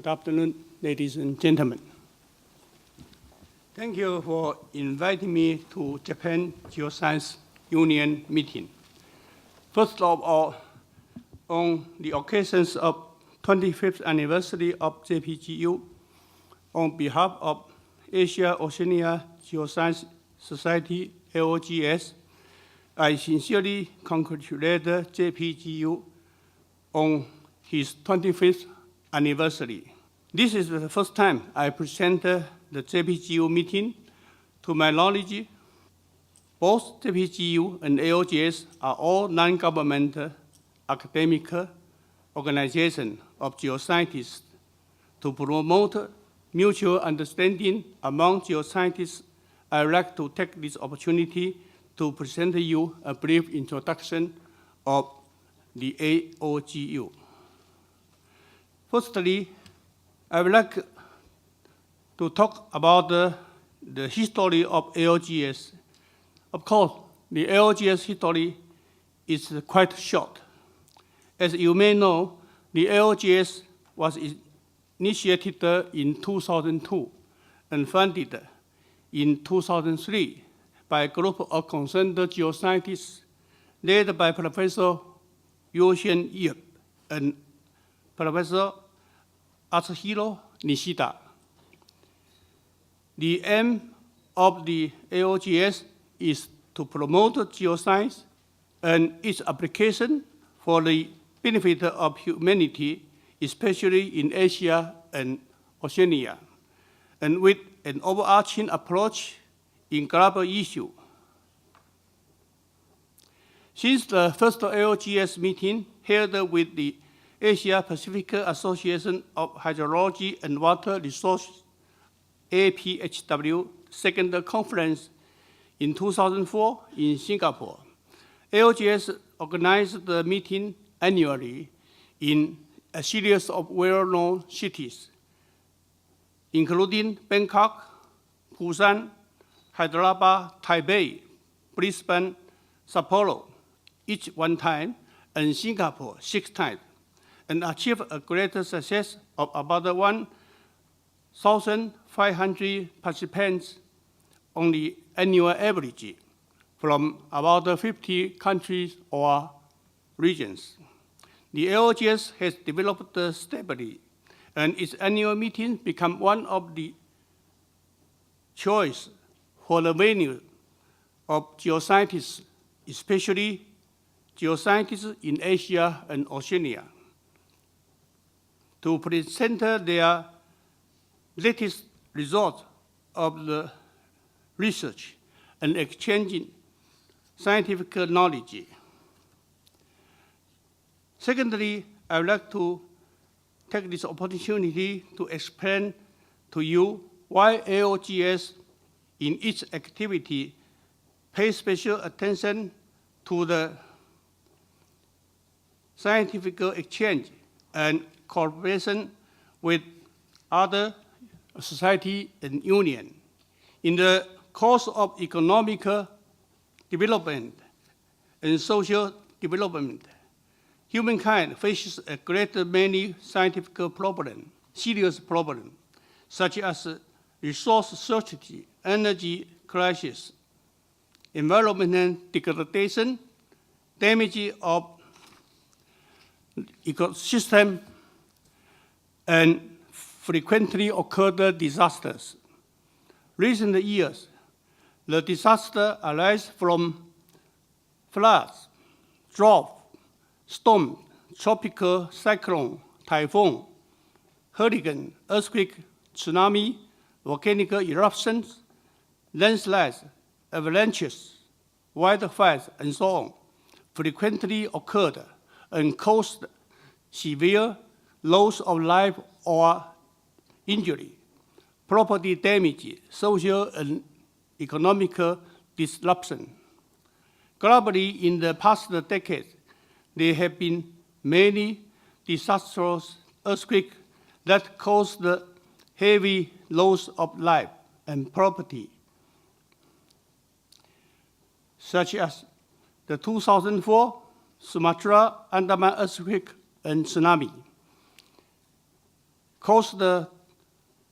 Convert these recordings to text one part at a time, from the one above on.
Good afternoon, ladies and gentlemen. Thank you for inviting me to Japan Geoscience Union meeting. First of all, on the occasions of 25th anniversary of JPGU, on behalf of Asia-Oceania Geoscience Society, AOGS, I sincerely congratulate JPGU on his 25th anniversary. This is the first time I present the JPGU meeting. To my knowledge, both JPGU and AOGS are all non-government academic organizations of geoscientists to promote mutual understanding among geoscientists. I would like to take this opportunity to present you a brief introduction of the AOGU. Firstly, I would like to talk about the history of AOGS. Of course, the AOGS history is quite short. As you may know, the AOGS was initiated in 2002 and founded in 2003 by a group of concerned geoscientists led by Professor Chen and Professor Atsuhiro Nishida. The aim of the AOGS is to promote geoscience and its application for the benefit of humanity, especially in Asia and Oceania, and with an overarching approach in global issues. Since the first AOGS meeting held with the Asia Pacific Association of Hydrology and Water Resources, APHW, second conference in 2004 in Singapore, AOGS organized the meeting annually in a series of well-known cities, including Bangkok, Busan, Hyderabad, Taipei, Brisbane, Sapporo, each one time, and Singapore 6 times, and achieved a greater success of about 1,500 participants on the annual average from about 50 countries or regions. The AOGS has developed stably, and its annual meeting became one of the choice for the venue of geoscientists, especially geoscientists in Asia and Oceania, to present their latest results of the research and exchanging scientific knowledge. Secondly, I would like to take this opportunity to explain to you why AOGS in its activity pays special attention to the scientific exchange and cooperation with other society and union. In the course of economic development and social development, humankind faces a great many scientific problems, serious problems, such as resource shortage, energy crisis, environmental degradation, damage of ecosystem, and frequently occurred disasters. Recent years, the disaster arise from floods, drought, storm, tropical cyclone, typhoon, hurricane, earthquake, tsunami, volcanic eruptions, landslides, avalanches, wildfires, and so on, frequently occurred and caused severe loss of life or injury, property damage, social and economic disruption. Globally, in the past decade, there have been many disastrous earthquakes that caused heavy loss of life and property, such as the 2004 Sumatra Andaman earthquake and tsunami. caused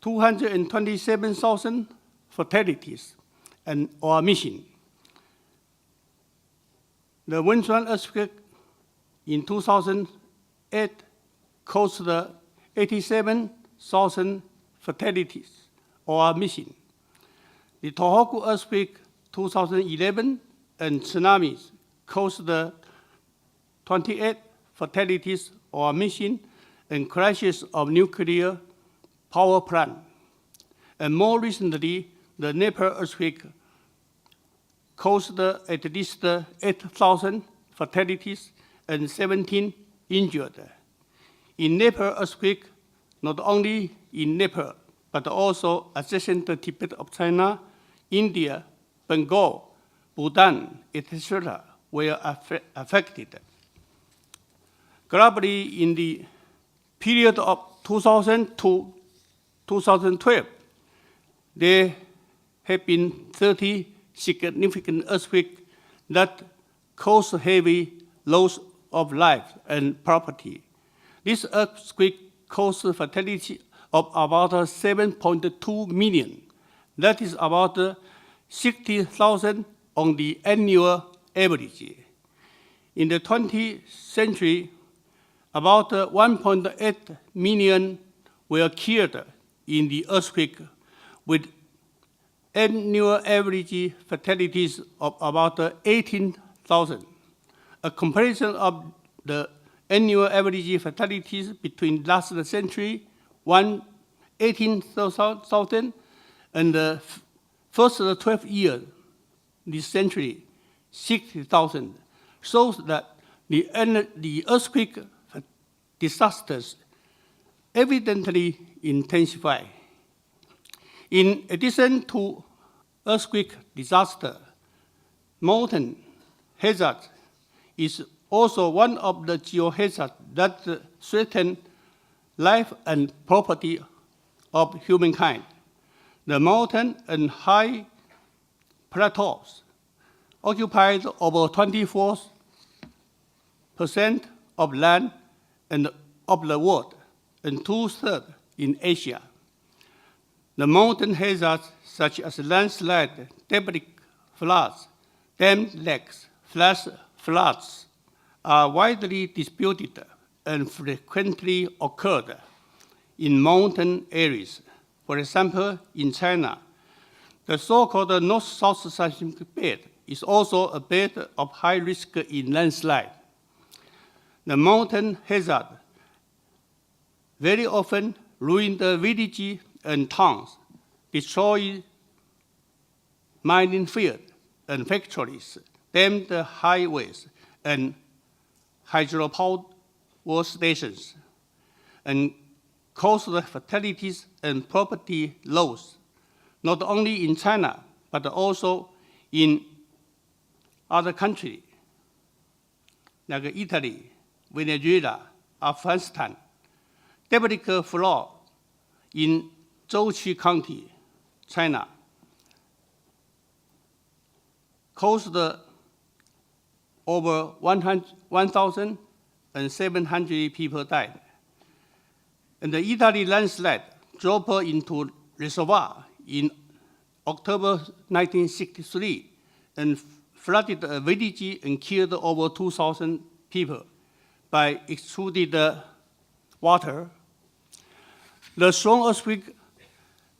227,000 fatalities and or missing. The Wenchuan earthquake in 2008 caused 87,000 fatalities or missing. The Tohoku earthquake 2011 and tsunamis caused 28 fatalities or missing and crashes of nuclear power plant. And more recently, the Nepal earthquake caused at least 8,000 fatalities and 17 injured. In Nepal earthquake, not only in Nepal, but also adjacent to Tibet of China, India, Bengal, Bhutan, etc. were affected. Globally, in the period of 2000 to 2012, there have been 30 significant earthquakes that caused heavy loss of life and property. This earthquake caused a fatality of about 7.2 million. That is about 60,000 on the annual average. In the 20th century, about 1.8 million were killed in the earthquake, with annual average fatalities of about 18,000. A comparison of the annual average fatalities between last century, 18,000, and the first 12 years this century, 60,000, shows that the earthquake disasters evidently intensify. In addition to earthquake disaster, mountain hazard is also one of the geohazards that threaten life and property of humankind. The mountain and high plateaus occupied over 24% of land and of the world, and 2/3 in Asia. The mountain hazards such as landslide, debris floods, dam lakes, flash floods are widely disputed and frequently occurred in mountain areas. For example, in China, the so-called north-south seismic bed is also a bed of high risk in landslide. The mountain hazard very often ruin the village and towns, destroy mining fields and factories, dam the highways and hydropower stations, and cause the fatalities and property loss, not only in China, but also in other countries, like Italy, Venezuela, Afghanistan. Debris flood in Zhouqi County, China, caused over 1,700 people died. And the Italy landslide dropped into reservoir in October 1963 and flooded a village and killed over 2,000 people by extruded water. The strong earthquake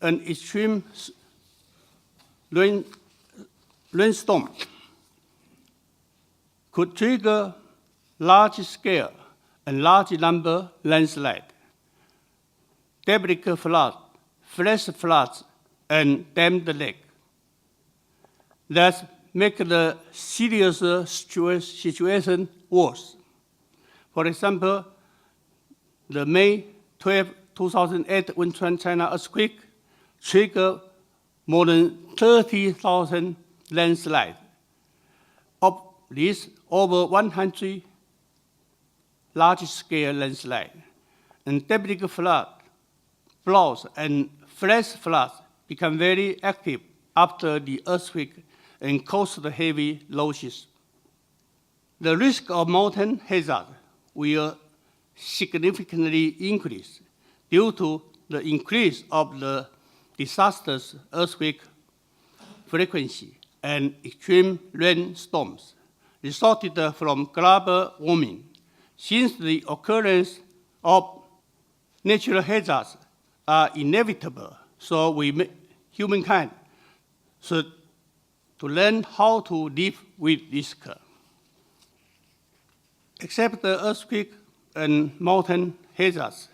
and extreme rainstorm could trigger large-scale and large number landslide, debris flood, flash floods, and dammed lake. That make the serious situation worse. For example, the May 12, 2008 Wenchuan, China earthquake triggered more than 30,000 landslides. Of these, over 100 large-scale landslides, and debris floods and flash floods become very active after the earthquake and caused heavy losses. The risk of mountain hazard will significantly increase due to the increase of the disasters, earthquake frequency, and extreme rainstorms resulted from global warming. Since the occurrence of natural hazards are inevitable, so humankind should to learn how to live with risk. Except the earthquake and mountain hazards,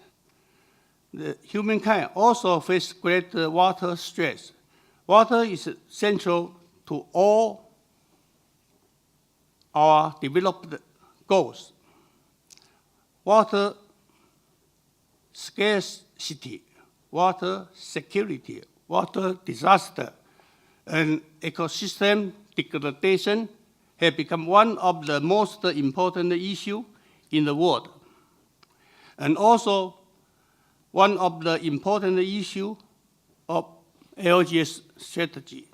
the humankind also face great water stress. Water is central to all our developed goals. Water scarcity, water security, water disaster, and ecosystem degradation have become one of the most important issues in the world, and also one of the important issues of LGS strategy.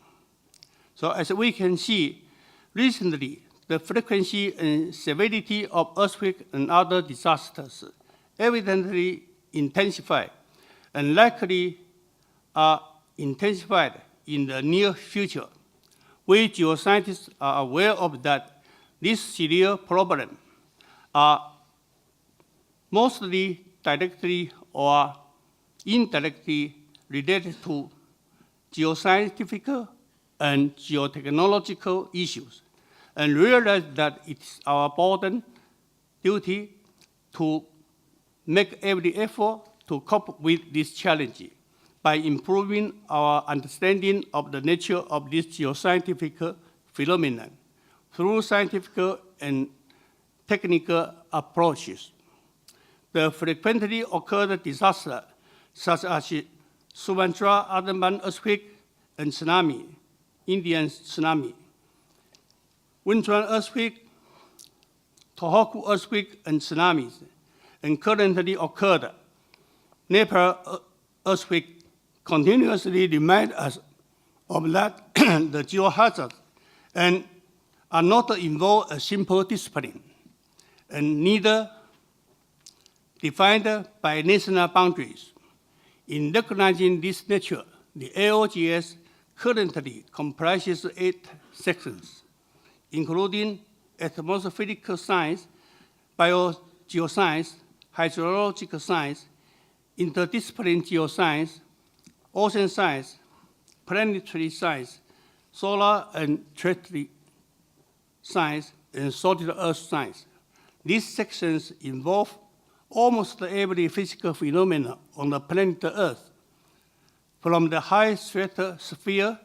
So as we can see, recently, the frequency and severity of earthquakes and other disasters evidently intensified and likely are intensified in the near future. We geoscientists are aware of that these severe problems are mostly directly or indirectly related to geoscientific and geotechnological issues, and realize that it's our burden duty to make every effort to cope with this challenge by improving our understanding of the nature of this geoscientific phenomenon through scientific and technical approaches. The frequently occurred disasters, such as Sumatra Andaman earthquake and tsunami, Indian tsunami, Wenchuan earthquake, Tohoku earthquake and tsunamis, and currently occurred Nepal earthquake continuously remind us of that the geohazards and are not involved a simple discipline, and neither defined by national boundaries. In recognizing this nature, the AOGS currently comprises 8 sections, including atmospheric science, biogeoscience, hydrological science, interdisciplinary geoscience, ocean science, planetary science, solar and terrestrial science, and solid earth science. These sections involve almost every physical phenomenon on the planet Earth, from the high stratosphere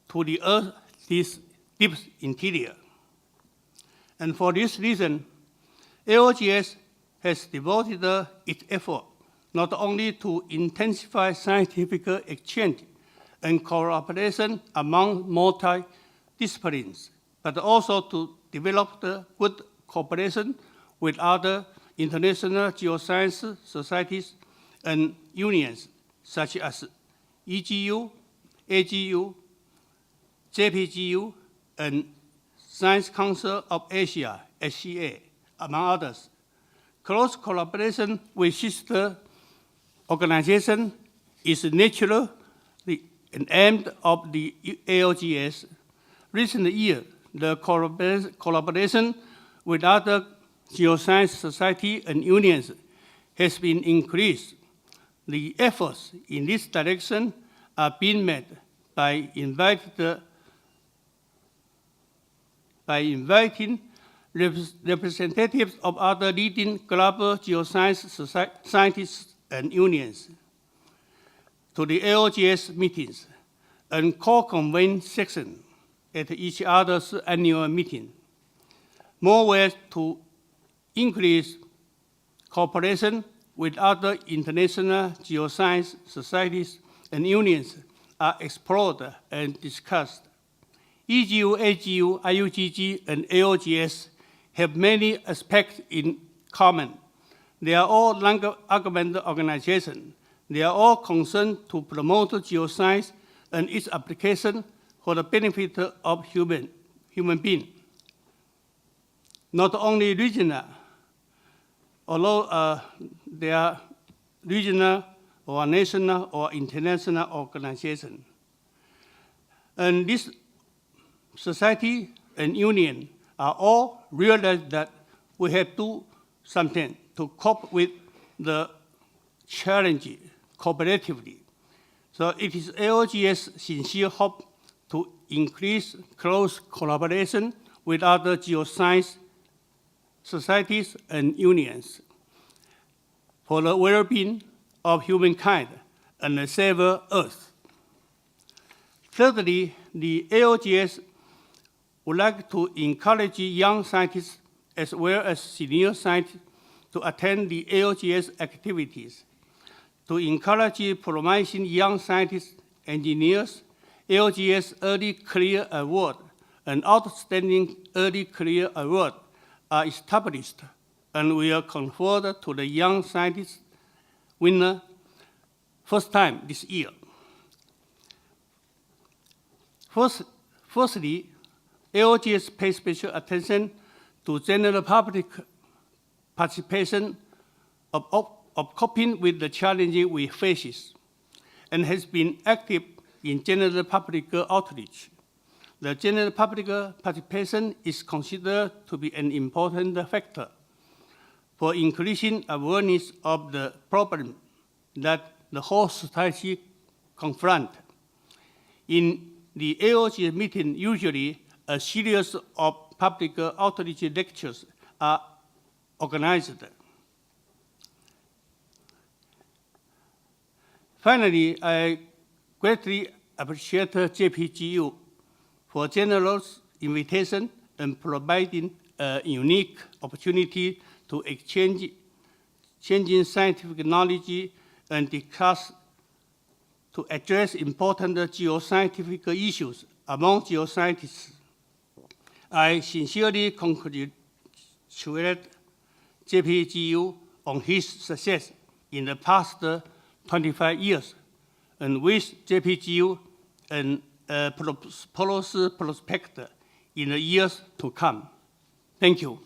to the Earth's deep interior. And for this reason, AOGS has devoted its effort not only to intensify scientific exchange and cooperation among multi-disciplines, but also to develop the good cooperation with other international geoscience societies and unions, such as EGU, AGU, JPGU, and Science Council of Asia, SCA, among others. Close collaboration with sister organizations is natural and aim of the AOGS. Recent years, the collaboration with other geoscience society and unions has been increased. The efforts in this direction are being made by inviting representatives of other leading global geoscience scientists and unions to the AOGS meetings and co-convene sessions at each other's annual meeting. More ways to increase cooperation with other international geoscience societies and unions are explored and discussed. EGU, AGU, IUGG, and AOGS have many aspects in common. They are all non-government organizations. They are all concerned to promote geoscience and its application for the benefit of human beings. Not only regional, although they are regional or national or international organization. And this society and union are all realized that we have to do something to cope with the challenge cooperatively. So it is AOG's sincere hope to increase close collaboration with other geoscience societies and unions for the well-being of humankind and save Earth. Thirdly, the AOGS would like to encourage young scientists as well as senior scientists to attend the AOGS activities. To encourage promising young scientists, engineers, AOGS Early Career Award and Outstanding Early Career Award are established and will conferred to the young scientist winner first time this year. Firstly, AOGS pays special attention to general public participation of coping with the challenges we face, and has been active in general public outreach. The general public participation is considered to be an important factor for increasing awareness of the problem that the whole society confronts. In the AOG meeting, usually a series of public outreach lectures are organized. Finally, I greatly appreciate JPGU for generous invitation and providing a unique opportunity to exchange changing scientific knowledge and discuss to address important geoscientific issues among geoscientists. I sincerely congratulate JPGU on his success in the past 25 years and wish JPGU a prosperous prospect in the years to come. Thank you.